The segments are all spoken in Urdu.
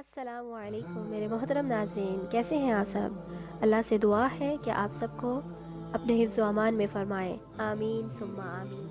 السلام علیکم میرے محترم ناظرین، کیسے ہیں آپ سب؟ اللہ سے دعا ہے کہ آپ سب کو اپنے حفظ و امان میں فرمائے، آمین ثم آمین۔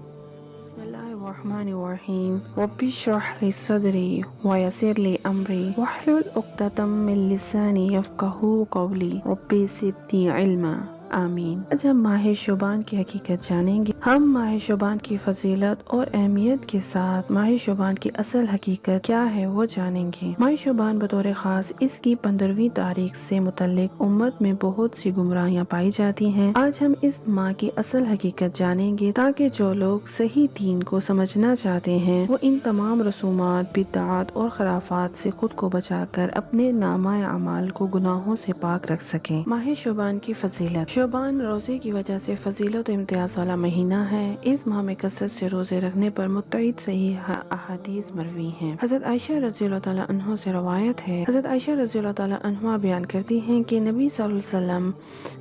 بسم اللہ الرحمن الرحیم رب اشرح لی صدری ویسر لی امری واحلل عقدۃ من لسانی یفقہوا قولی رب زدنی علما آمین۔ آج ہم ماہ شعبان کی حقیقت جانیں گے۔ ہم ماہ شعبان کی فضیلت اور اہمیت کے ساتھ ماہ شعبان کی اصل حقیقت کیا ہے وہ جانیں گے۔ ماہ شعبان بطور خاص اس کی 15ویں تاریخ سے متعلق امت میں بہت سی گمراہیاں پائی جاتی ہیں۔ آج ہم اس ماہ کی اصل حقیقت جانیں گے تاکہ جو لوگ صحیح دین کو سمجھنا چاہتے ہیں وہ ان تمام رسومات، بدعات اور خرافات سے خود کو بچا کر اپنے نامہ اعمال کو گناہوں سے پاک رکھ سکیں۔ ماہ شعبان کی فضیلت۔ شعبان روزے کی وجہ سے فضیلت و امتیاز والا مہینہ ہے۔ اس ماہ میں کثرت سے روزے رکھنے پر متعدد صحیح احادیث مروی ہیں۔ حضرت عائشہ رضی اللہ تعالیٰ عنہ سے روایت ہے، حضرت عائشہ رضی اللہ تعالیٰ عنہ بیان کرتی ہیں کہ نبی صلی اللہ علیہ وسلم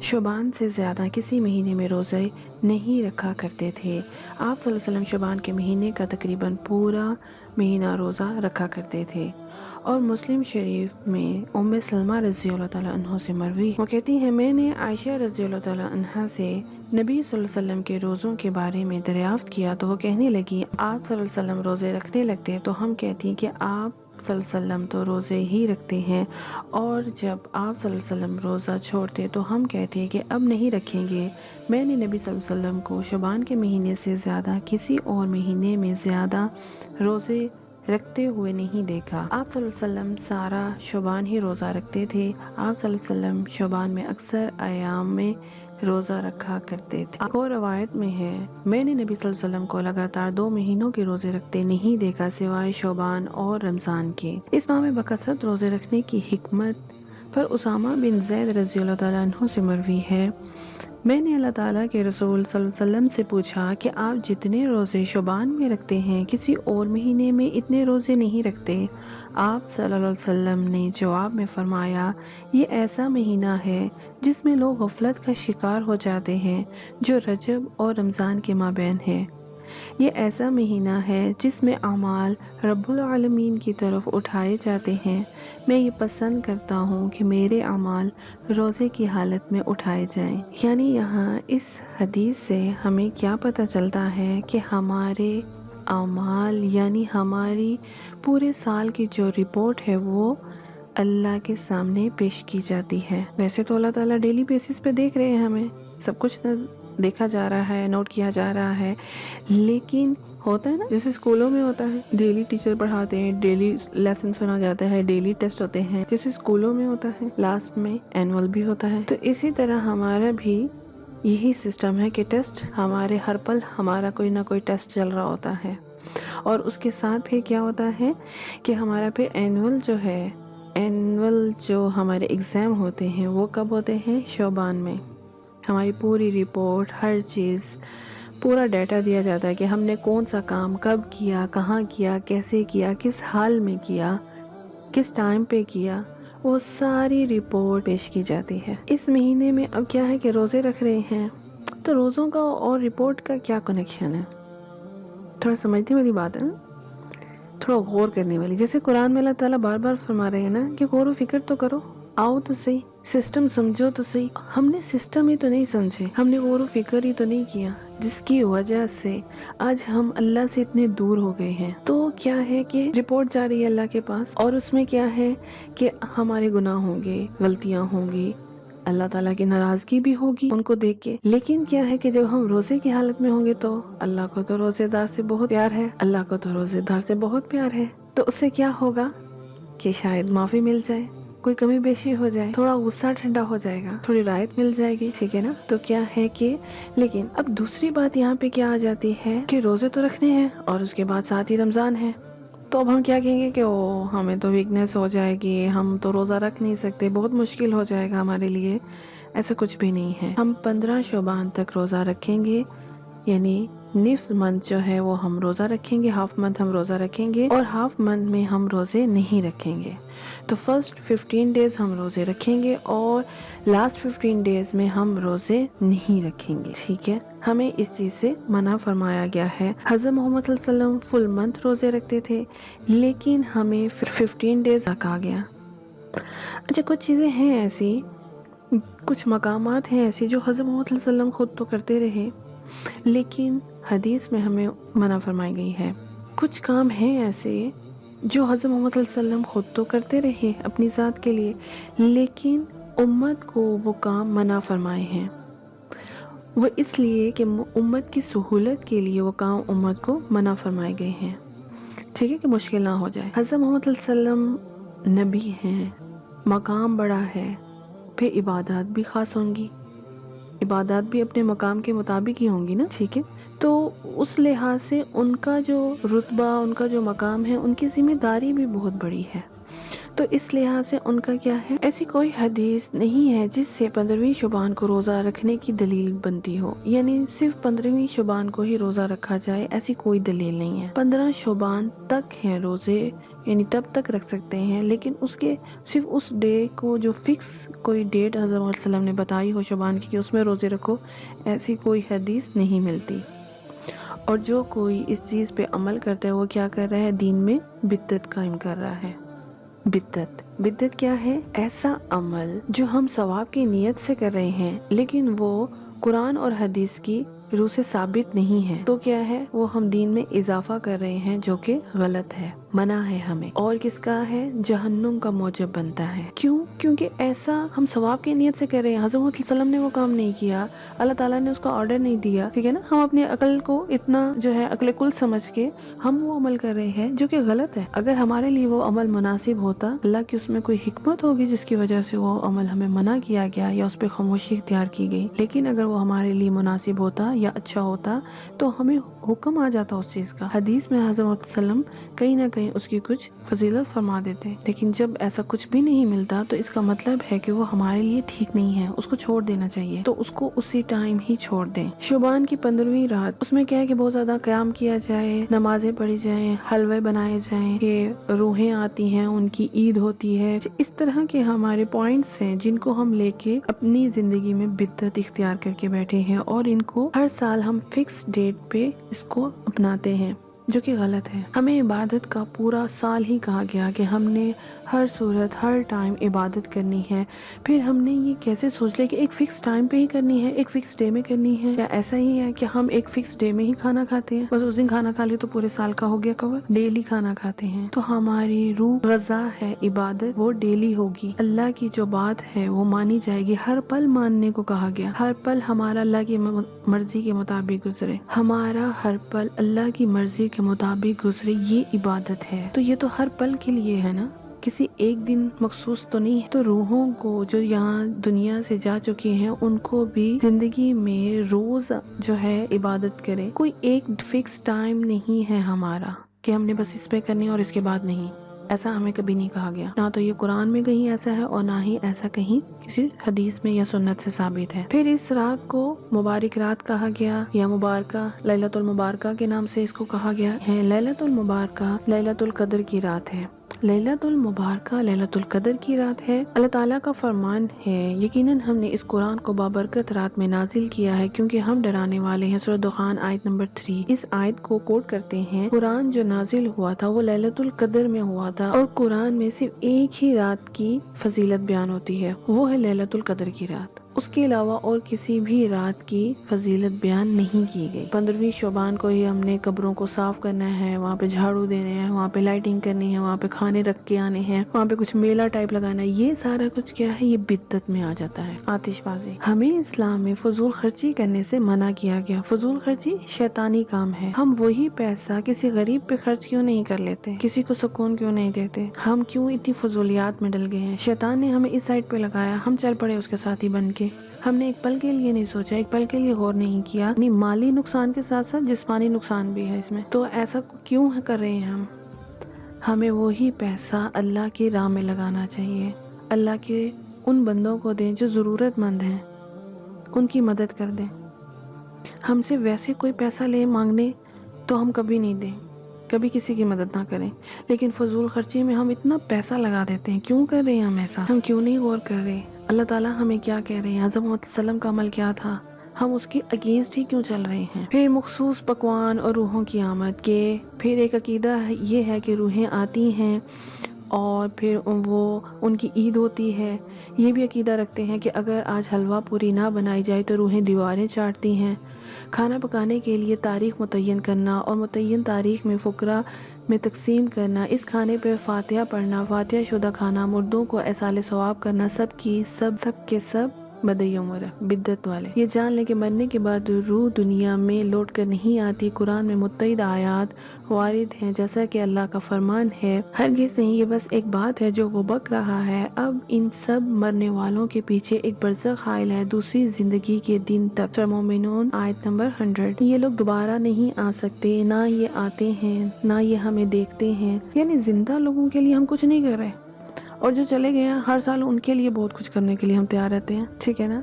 شعبان سے زیادہ کسی مہینے میں روزے نہیں رکھا کرتے تھے۔ آپ صلی اللہ علیہ وسلم شعبان کے مہینے کا تقریباً پورا مہینہ روزہ رکھا کرتے تھے۔ اور مسلم شریف میں ام سلمہ رضی اللہ تعالیٰ عنہ سے مروی، وہ کہتی ہیں میں نے عائشہ رضی اللہ تعالیٰ عنہ سے نبی صلی اللہ علیہ وسلم کے روزوں کے بارے میں دریافت کیا تو وہ کہنے لگی آپ صلی اللہ علیہ وسلم روزے رکھنے لگتے تو ہم کہتی کہ آپ صلی اللہ علیہ وسلم تو روزے ہی رکھتے ہیں، اور جب آپ صلی اللہ علیہ وسلم روزہ چھوڑتے تو ہم کہتے کہ اب نہیں رکھیں گے۔ میں نے نبی صلی اللہ علیہ وسلم کو شعبان کے مہینے سے زیادہ کسی اور مہینے میں زیادہ روزے رکھتے ہوئے نہیں دیکھا۔ آپ صلی اللہ علیہ وسلم سارا شعبان ہی روزہ رکھتے تھے۔ آپ صلی اللہ علیہ وسلم شعبان میں اکثر ایام میں روزہ رکھا کرتے تھے۔ ایک اور روایت میں ہے میں نے نبی صلی اللہ علیہ وسلم کو لگاتار 2 مہینوں کے روزے رکھتے نہیں دیکھا سوائے شعبان اور رمضان کے۔ اس ماہ میں بکثرت روزے رکھنے کی حکمت پر اسامہ بن زید رضی اللہ تعالیٰ عنہ سے مروی ہے، میں نے اللہ تعالیٰ کے رسول صلی اللہ علیہ وسلم سے پوچھا کہ آپ جتنے روزے شعبان میں رکھتے ہیں کسی اور مہینے میں اتنے روزے نہیں رکھتے؟ آپ صلی اللہ علیہ وسلم نے جواب میں فرمایا یہ ایسا مہینہ ہے جس میں لوگ غفلت کا شکار ہو جاتے ہیں جو رجب اور رمضان کے مابین ہے۔ یہ ایسا مہینہ ہے جس میں اعمال رب العالمین کی طرف اٹھائے جاتے ہیں۔ میں یہ پسند کرتا ہوں کہ میرے اعمال روزے کی حالت میں اٹھائے جائیں۔ یعنی یہاں اس حدیث سے ہمیں کیا پتہ چلتا ہے کہ ہمارے اعمال یعنی ہماری پورے سال کی جو رپورٹ ہے وہ اللہ کے سامنے پیش کی جاتی ہے۔ ویسے تو اللہ تعالیٰ ڈیلی بیسس پہ دیکھ رہے ہیں، ہمیں سب کچھ دیکھا جا رہا ہے، نوٹ کیا جا رہا ہے، لیکن ہوتا ہے نا جیسے اسکولوں میں ہوتا ہے ڈیلی ٹیچر پڑھاتے ہیں، ڈیلی لیسن سنا جاتا ہے، ڈیلی ٹیسٹ ہوتے ہیں، جیسے اسکولوں میں ہوتا ہے لاسٹ میں اینول بھی ہوتا ہے، تو اسی طرح ہمارا بھی یہی سسٹم ہے کہ ٹیسٹ ہمارے ہر پل ہمارا کوئی نہ کوئی ٹیسٹ چل رہا ہوتا ہے، اور اس کے ساتھ پھر کیا ہوتا ہے کہ ہمارا پھر اینول جو ہمارے ایگزام ہوتے ہیں وہ کب ہوتے ہیں؟ شعبان میں۔ ہماری پوری رپورٹ، ہر چیز، پورا ڈیٹا دیا جاتا ہے کہ ہم نے کون سا کام کب کیا، کہاں کیا، کیسے کیا، کس حال میں کیا، کس ٹائم پہ کیا، وہ ساری رپورٹ پیش کی جاتی ہے۔ اس مہینے میں اب کیا ہے کہ روزے رکھ رہے ہیں تو روزوں کا اور رپورٹ کا کیا کنیکشن ہے؟ تھوڑا سمجھنے والی بات ہے نا، تھوڑا غور کرنے والی۔ جیسے قرآن میں اللہ تعالیٰ بار بار فرما رہے ہیں نا کہ غور و فکر تو کرو، آؤ تو صحیح، سسٹم سمجھو تو صحیح۔ ہم نے سسٹم ہی تو نہیں سمجھے، ہم نے غور و فکر ہی تو نہیں کیا، جس کی وجہ سے آج ہم اللہ سے اتنے دور ہو گئے ہیں۔ تو کیا ہے کہ رپورٹ جا رہی ہے اللہ کے پاس، اور اس میں کیا ہے کہ ہمارے گناہ ہوں گے، غلطیاں ہوں گی، اللہ تعالیٰ کی ناراضگی بھی ہوگی ان کو دیکھ کے، لیکن کیا ہے کہ جب ہم روزے کی حالت میں ہوں گے تو اللہ کو تو روزے دار سے بہت پیار ہے، اللہ کو تو روزے دار سے بہت پیار ہے، تو اس سے کیا ہوگا کہ شاید معافی مل جائے، کوئی کمی بیشی ہو جائے، تھوڑا غصہ ٹھنڈا ہو جائے گا، تھوڑی رعایت مل جائے گی، ٹھیک ہے نا۔ تو کیا ہے کہ لیکن اب دوسری بات یہاں پہ کیا آ جاتی ہے کہ روزے تو رکھنے ہیں اور اس کے بعد ساتھ ہی رمضان ہے، تو اب ہم کیا کہیں گے کہ ہمیں تو ویکنیس ہو جائے گی، ہم تو روزہ رکھ نہیں سکتے، بہت مشکل ہو جائے گا ہمارے لیے۔ ایسا کچھ بھی نہیں ہے، ہم 15 شعبان تک روزہ رکھیں گے، یعنی نصف منتھ جو ہے وہ ہم روزہ رکھیں گے، ہاف منتھ ہم روزہ رکھیں گے، اور ہاف منتھ میں ہم روزے نہیں رکھیں گے۔ تو فرسٹ 15 ڈیز ہم روزے رکھیں گے اور لاسٹ 15 ڈیز میں ہم روزے نہیں رکھیں گے، ٹھیک ہے۔ ہمیں اس چیز سے منع فرمایا گیا ہے۔ حضرت محمد صلی اللہ علیہ وسلم فل منتھ روزے رکھتے تھے، لیکن ہمیں 15 ڈیز رکھا گیا، اچھا، کچھ چیزیں ہیں ایسی، کچھ مقامات ہیں ایسی جو حضرت محمد صلی اللہ علیہ وسلم خود تو کرتے رہے لیکن حدیث میں ہمیں منع فرمائی گئی ہے۔ کچھ کام ہیں ایسے جو حضرت محمد صلی اللہ علیہ وسلم خود تو کرتے رہے اپنی ذات کے لیے لیکن امت کو وہ کام منع فرمائے ہیں، وہ اس لیے کہ امت کی سہولت کے لیے وہ کام امت کو منع فرمائے گئے ہیں، ٹھیک ہے، کہ مشکل نہ ہو جائے۔ حضرت محمد صلی اللہ علیہ وسلم نبی ہیں، مقام بڑا ہے، پھر عبادات بھی خاص ہوں گی، عبادات بھی اپنے مقام کے مطابق ہی ہوں گی نا، ٹھیک ہے، تو اس لحاظ سے ان کا جو رتبہ، ان کا جو مقام ہے، ان کی ذمہ داری بھی بہت بڑی ہے، تو اس لحاظ سے ان کا کیا ہے، ایسی کوئی حدیث نہیں ہے جس سے 15ویں شعبان کو روزہ رکھنے کی دلیل بنتی ہو، یعنی صرف 15ویں شعبان کو ہی روزہ رکھا جائے، ایسی کوئی دلیل نہیں ہے۔ 15 شعبان تک ہیں روزے، یعنی تب تک رکھ سکتے ہیں، لیکن اس کے صرف اس ڈے کو جو فکس کوئی ڈیٹ حضرت محمد صلی اللہ علیہ وسلم نے بتائی ہو شعبان کی کہ اس میں روزے رکھو، ایسی کوئی حدیث نہیں ملتی۔ اور جو کوئی اس چیز پہ عمل کرتا ہے وہ کیا کر رہا ہے، دین میں بدعت قائم کر رہا ہے۔ بدعت کیا ہے؟ ایسا عمل جو ہم ثواب کی نیت سے کر رہے ہیں لیکن وہ قرآن اور حدیث کی روح سے ثابت نہیں ہے، تو کیا ہے، وہ ہم دین میں اضافہ کر رہے ہیں جو کہ غلط ہے، منع ہے ہمیں، اور کس کا ہے، جہنم کا موجب بنتا ہے۔ کیوں؟ کیونکہ ایسا ہم ثواب کی نیت سے کر رہے ہیں، حضرت محمد صلی اللہ علیہ وسلم نے وہ کام نہیں کیا، اللہ تعالیٰ نے اس کا آرڈر نہیں دیا، ٹھیک ہے نا، ہم اپنی عقل کو اتنا جو ہے عقل کل سمجھ کے ہم وہ عمل کر رہے ہیں جو کہ غلط ہے۔ اگر ہمارے لیے وہ عمل مناسب ہوتا، اللہ کی اس میں کوئی حکمت ہوگی جس کی وجہ سے وہ عمل ہمیں منع کیا گیا یا اس پہ خاموشی اختیار کی گئی، لیکن اگر وہ ہمارے لیے مناسب ہوتا یا اچھا ہوتا تو ہمیں حکم آ جاتا اس چیز کا۔ حدیث میں حضرت محمد صلی اللہ علیہ وسلم کہیں نہ کہیں اس کی کچھ فضیلت فرما دیتے، لیکن جب ایسا کچھ بھی نہیں ملتا تو اس کا مطلب ہے کہ وہ ہمارے لیے ٹھیک نہیں ہے، اس کو چھوڑ دینا چاہیے، تو اس کو اسی ٹائم ہی چھوڑ دیں۔ شعبان کی 15ویں رات، اس میں کیا ہے کہ بہت زیادہ قیام کیا جائے، نمازیں پڑھی جائیں، حلوے بنائے جائیں، کہ روحیں آتی ہیں، ان کی عید ہوتی ہے، اس طرح کے ہمارے پوائنٹس ہیں جن کو ہم لے کے اپنی زندگی میں بدعت اختیار کر کے بیٹھے ہیں، اور ان کو ہر سال ہم فکس ڈیٹ پہ اس کو اپناتے ہیں، جو کہ غلط ہے۔ ہمیں عبادت کا پورا سال ہی کہا گیا کہ ہم نے ہر صورت ہر ٹائم عبادت کرنی ہے، پھر ہم نے یہ کیسے سوچ لیا کہ ایک فکس ٹائم پہ ہی کرنی ہے، ایک فکس ڈے میں کرنی ہے، یا ایسا ہی ہے کہ ہم ایک فکس ڈے میں ہی کھانا کھاتے ہیں، بس اس دن کھانا کھا لیا تو پورے سال کا ہو گیا کور، ڈیلی کھانا کھاتے ہیں، تو ہماری روح غذا ہے عبادت، وہ ڈیلی ہوگی، اللہ کی جو بات ہے وہ مانی جائے گی، ہر پل ماننے کو کہا گیا، ہر پل ہمارا اللہ کی مرضی کے مطابق گزرے، ہمارا ہر پل اللہ کی مرضی کے مطابق گزرے، یہ عبادت ہے، تو یہ تو ہر پل کے لیے ہے نا، کسی ایک دن مخصوص تو نہیں ہے۔ تو روحوں کو جو یہاں دنیا سے جا چکی ہیں ان کو بھی زندگی میں روز جو ہے عبادت کرے، کوئی ایک فکس ٹائم نہیں ہے ہمارا کہ ہم نے بس اس پہ کرنی اور اس کے بعد نہیں، ایسا ہمیں کبھی نہیں کہا گیا، نہ تو یہ قرآن میں کہیں ایسا ہے اور نہ ہی ایسا کہیں کسی حدیث میں یا سنت سے ثابت ہے۔ پھر اس رات کو مبارک رات کہا گیا، یا مبارکہ لیلۃ المبارکہ کے نام سے اس کو کہا گیا ہے۔ لیلۃ المبارکہ لیلۃ القدر کی رات ہے، لیلۃ المبارکہ لیلۃ القدر کی رات ہے۔ اللہ تعالیٰ کا فرمان ہے، یقیناً ہم نے اس قرآن کو بابرکت رات میں نازل کیا ہے کیونکہ ہم ڈرانے والے ہیں۔ سورۃ دخان آیت نمبر 3 اس آیت کو کوٹ کرتے ہیں، قرآن جو نازل ہوا تھا وہ لیلۃ القدر میں ہوا تھا، اور قرآن میں صرف ایک ہی رات کی فضیلت بیان ہوتی ہے، وہ ہے لیلۃ القدر کی رات، اس کے علاوہ اور کسی بھی رات کی فضیلت بیان نہیں کی گئی۔ 15ویں شعبان کو ہی ہم نے قبروں کو صاف کرنا ہے، وہاں پہ جھاڑو دینے ہیں، وہاں پہ لائٹنگ کرنی ہے، وہاں پہ کھانے رکھ کے آنے ہیں، وہاں پہ کچھ میلہ ٹائپ لگانا ہے، یہ سارا کچھ کیا ہے، یہ بدعت میں آ جاتا ہے، آتش بازی۔ ہمیں اسلام میں فضول خرچی کرنے سے منع کیا گیا، فضول خرچی شیطانی کام ہے، ہم وہی پیسہ کسی غریب پہ خرچ کیوں نہیں کر لیتے، کسی کو سکون کیوں نہیں دیتے، ہم کیوں اتنی فضولیات میں ڈل گئے ہیں، شیطان نے ہمیں اس سائڈ پہ لگایا، ہم چل پڑے اس کے ساتھی بن کے، ہم نے ایک پل کے لیے نہیں سوچا، ایک پل کے لیے غور نہیں کیا، یعنی مالی نقصان کے ساتھ ساتھ جسمانی نقصان بھی ہے اس میں، تو ایسا کیوں کر رہے ہیں ہم؟ ہمیں وہی پیسہ اللہ کی راہ میں لگانا چاہیے، اللہ کے ان بندوں کو دیں جو ضرورت مند ہیں، ان کی مدد کر دیں۔ ہم سے ویسے کوئی پیسہ لے مانگنے تو ہم کبھی نہیں دیں، کبھی کسی کی مدد نہ کریں، لیکن فضول خرچی میں ہم اتنا پیسہ لگا دیتے ہیں، کیوں کر رہے ہیں ہم ایسا؟ ہم کیوں نہیں غور کر رہے اللہ تعالیٰ ہمیں کیا کہہ رہے ہیں، حضرت محمد صلی اللہ علیہ وسلم کا عمل کیا تھا، ہم اس کے اگینسٹ ہی کیوں چل رہے ہیں؟ پھر مخصوص پکوان اور روحوں کی آمد کے، پھر ایک عقیدہ یہ ہے کہ روحیں آتی ہیں اور پھر وہ ان کی عید ہوتی ہے۔ یہ بھی عقیدہ رکھتے ہیں کہ اگر آج حلوہ پوری نہ بنائی جائے تو روحیں دیواریں چاٹتی ہیں۔ کھانا پکانے کے لیے تاریخ متعین کرنا اور متعین تاریخ میں فقراء میں تقسیم کرنا، اس کھانے پہ فاتحہ پڑھنا، فاتحہ شدہ کھانا، مردوں کو ایصال ثواب کرنا، سب کے سب بدعی امور ہے، بدعت والے۔ یہ جان لیں کہ مرنے کے بعد روح دنیا میں لوٹ کر نہیں آتی۔ قرآن میں متعدد آیات وارد ہیں، جیسا کہ اللہ کا فرمان ہے، ہرگز نہیں، یہ بس ایک بات ہے جو وہ بک رہا ہے، اب ان سب مرنے والوں کے پیچھے ایک برزخ حائل ہے، دوسری زندگی کے دن تک۔ سورہ مومنون آیت نمبر 100۔ یہ لوگ دوبارہ نہیں آ سکتے، نہ یہ آتے ہیں، نہ یہ ہمیں دیکھتے ہیں، یعنی زندہ لوگوں کے لیے ہم کچھ نہیں کر رہے، اور جو چلے گئے ہیں ہر سال ان کے لیے بہت کچھ کرنے کے لیے ہم تیار رہتے ہیں، ٹھیک ہے نا؟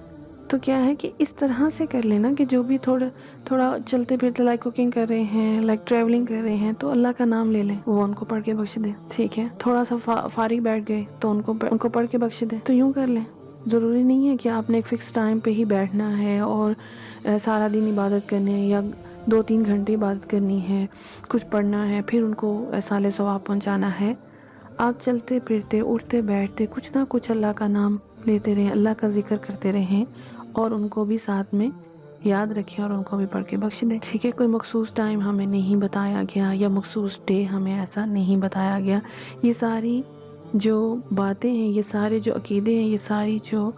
تو کیا ہے کہ اس طرح سے کر لینا کہ جو بھی تھوڑا چلتے پھرتے، لائک کوکنگ کر رہے ہیں، لائک ٹریولنگ کر رہے ہیں، تو اللہ کا نام لے لیں، وہ ان کو پڑھ کے بخش دے، ٹھیک ہے؟ تھوڑا سا فارغ بیٹھ گئے تو ان کو پڑھ کے بخش دے، تو یوں کر لیں۔ ضروری نہیں ہے کہ آپ نے ایک فکس ٹائم پہ ہی بیٹھنا ہے اور سارا دن عبادت کرنے ہے، یا 2-3 گھنٹے عبادت کرنی ہے، کچھ پڑھنا ہے، پھر ان کو ایصال ثواب پہنچانا ہے۔ آپ چلتے پھرتے، اٹھتے بیٹھتے کچھ نہ کچھ اللہ کا نام لیتے رہیں، اللہ کا ذکر کرتے رہیں، اور ان کو بھی ساتھ میں یاد رکھیں اور ان کو بھی پڑھ کے بخش دیں، ٹھیک ہے؟ کوئی مخصوص ٹائم ہمیں نہیں بتایا گیا یا مخصوص ڈے ہمیں ایسا نہیں بتایا گیا۔ یہ ساری جو باتیں ہیں، یہ سارے جو عقیدے ہیں، یہ ساری جو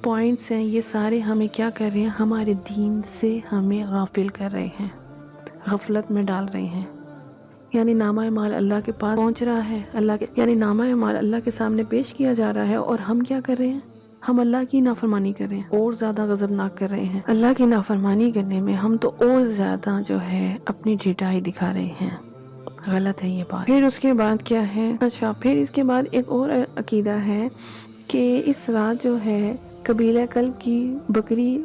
پوائنٹس ہیں، یہ سارے ہمیں کیا کر رہے ہیں؟ ہمارے دین سے ہمیں غافل کر رہے ہیں، غفلت میں ڈال رہے ہیں۔ یعنی نامہ اعمال اللہ کے پاس پہنچ رہا ہے، یعنی نامہ اعمال اللہ کے سامنے پیش کیا جا رہا ہے، اور ہم کیا کر رہے ہیں؟ ہم اللہ کی نافرمانی کر رہے ہیں، اور زیادہ غضبناک کر رہے ہیں۔ اللہ کی نافرمانی کرنے میں ہم تو اور زیادہ جو ہے اپنی ڈھٹائی دکھا رہے ہیں، غلط ہے یہ بات۔ پھر اس کے بعد کیا ہے؟ اچھا، پھر اس کے بعد ایک اور عقیدہ ہے کہ اس رات جو ہے قبیلہ کلب کی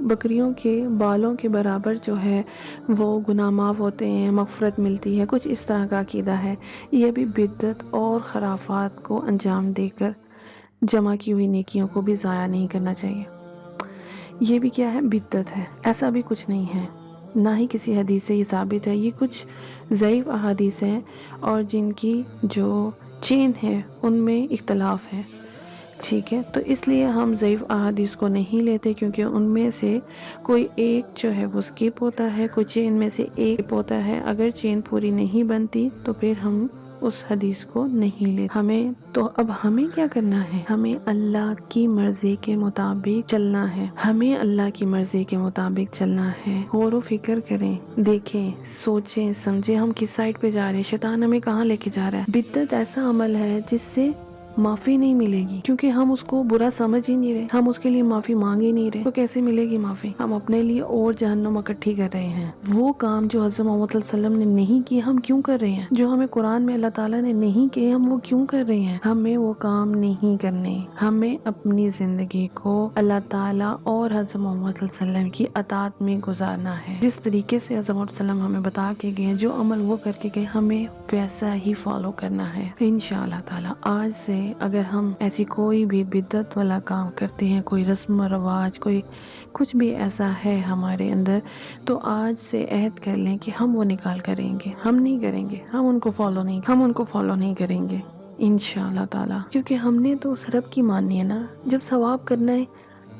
بکریوں کے بالوں کے برابر جو ہے وہ گناہ معاف ہوتے ہیں، مغفرت ملتی ہے، کچھ اس طرح کا عقیدہ ہے۔ یہ بھی بدعت اور خرافات کو انجام دے کر جمع کی ہوئی نیکیوں کو بھی ضائع نہیں کرنا چاہیے۔ یہ بھی کیا ہے؟ بدعت ہے، ایسا بھی کچھ نہیں ہے، نہ ہی کسی حدیث سے یہ ثابت ہے۔ یہ کچھ ضعیف احادیث ہیں، اور جن کی جو چین ہے ان میں اختلاف ہے، ٹھیک ہے؟ تو اس لیے ہم ضعیف احادیث کو نہیں لیتے، کیونکہ ان میں سے کوئی ایک جو ہے وہ سکپ ہوتا ہے، کوئی چین میں سے ایک ہوتا ہے۔ اگر چین پوری نہیں بنتی تو پھر ہم اس حدیث کو نہیں لیتے۔ اب ہمیں کیا کرنا ہے؟ ہمیں اللہ کی مرضی کے مطابق چلنا ہے، ہمیں اللہ کی مرضی کے مطابق چلنا ہے۔ غور و فکر کریں، دیکھیں، سوچیں، سمجھیں ہم کس سائڈ پہ جا رہے ہیں، شیطان ہمیں کہاں لے کے جا رہا ہے۔ بدعت ایسا عمل ہے جس سے معافی نہیں ملے گی، کیونکہ ہم اس کو برا سمجھ ہی نہیں رہے، ہم اس کے لیے معافی مانگ ہی نہیں رہے، تو کیسے ملے گی معافی؟ ہم اپنے لیے اور جہنم اکٹھی کر رہے ہیں۔ وہ کام جو حضرت محمد صلی اللہ علیہ وسلم نے نہیں کی، ہم کیوں کر رہے ہیں؟ جو ہمیں قرآن میں اللہ تعالیٰ نے نہیں کیے، ہم وہ کیوں کر رہے ہیں؟ ہمیں وہ کام نہیں کرنے، ہمیں اپنی زندگی کو اللہ تعالیٰ اور حضرت محمد صلی اللہ علیہ وسلم کی اطاعت میں گزارنا ہے۔ جس طریقے سے حضرت محمد صلی اللہ علیہ وسلم ہمیں بتا کے گئے، جو عمل وہ کر کے گئے، ہمیں ویسا ہی فالو کرنا ہے انشاءاللہ تعالیٰ۔ آج سے اگر ہم ایسی کوئی بھی بدعت والا کام کرتے ہیں، کوئی رسم و رواج، کوئی کچھ بھی ایسا ہے ہمارے اندر، تو آج سے عہد کر لیں کہ ہم وہ نکال کریں گے، ہم نہیں کریں گے، ہم ان کو فالو نہیں کریں گے انشاءاللہ تعالیٰ، کیونکہ ہم نے تو اس رب کی ماننی ہے نا۔ جب ثواب کرنا ہے،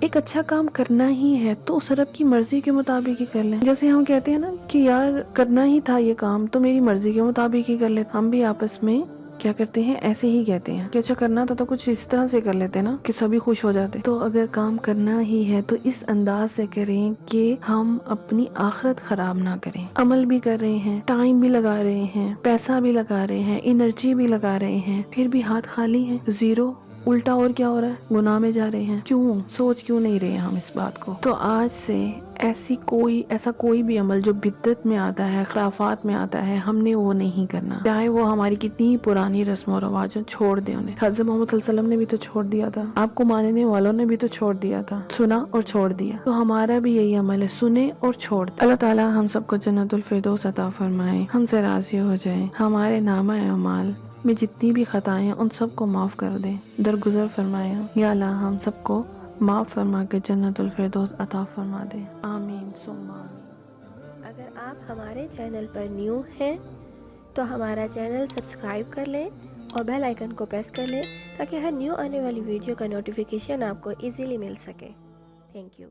ایک اچھا کام کرنا ہی ہے، تو اس رب کی مرضی کے مطابق ہی کر لیں۔ جیسے ہم کہتے ہیں نا کہ یار کرنا ہی تھا یہ کام، تو میری مرضی کے مطابق ہی کر لیتے۔ ہم بھی آپس میں کیا کرتے ہیں؟ ایسے ہی کہتے ہیں کہ اچھا کرنا تھا تو کچھ اس طرح سے کر لیتے نا کہ سبھی خوش ہو جاتے۔ تو اگر کام کرنا ہی ہے تو اس انداز سے کریں کہ ہم اپنی آخرت خراب نہ کریں۔ عمل بھی کر رہے ہیں، ٹائم بھی لگا رہے ہیں، پیسہ بھی لگا رہے ہیں، انرجی بھی لگا رہے ہیں، پھر بھی ہاتھ خالی ہیں، زیرو۔ الٹا اور کیا ہو رہا ہے؟ گناہ میں جا رہے ہیں۔ سوچ کیوں نہیں رہے ہم اس بات کو؟ تو آج سے ایسا کوئی بھی عمل جو بدعت میں آتا ہے، خرافات میں آتا ہے، ہم نے وہ نہیں کرنا، چاہے وہ ہماری کتنی پرانی رسم و رواج چھوڑ دیں انہیں۔ حضرت محمد صلی اللہ علیہ وسلم نے بھی تو چھوڑ دیا تھا، آپ کو ماننے والوں نے بھی تو چھوڑ دیا تھا، سنا اور چھوڑ دیا۔ تو ہمارا بھی یہی عمل ہے، سنیں اور چھوڑ دیں۔ اللہ تعالیٰ ہم سب کو جنت الفردوس عطا فرمائے، ہم سے راضی ہو جائے، ہمارے نامہ اعمال میں جتنی بھی خطائیں ہیں ان سب کو معاف کر دیں، درگزر فرمائے۔ یا اللہ ہم سب کو معاف فرما کے جنت الفردوس عطا فرما دے، آمین ثم آمین۔ اگر آپ ہمارے چینل پر نیو ہیں تو ہمارا چینل سبسکرائب کر لیں اور بیل آئیکن کو پریس کر لیں تاکہ ہر نیو آنے والی ویڈیو کا نوٹیفیکیشن آپ کو ایزیلی مل سکے۔ Thank you.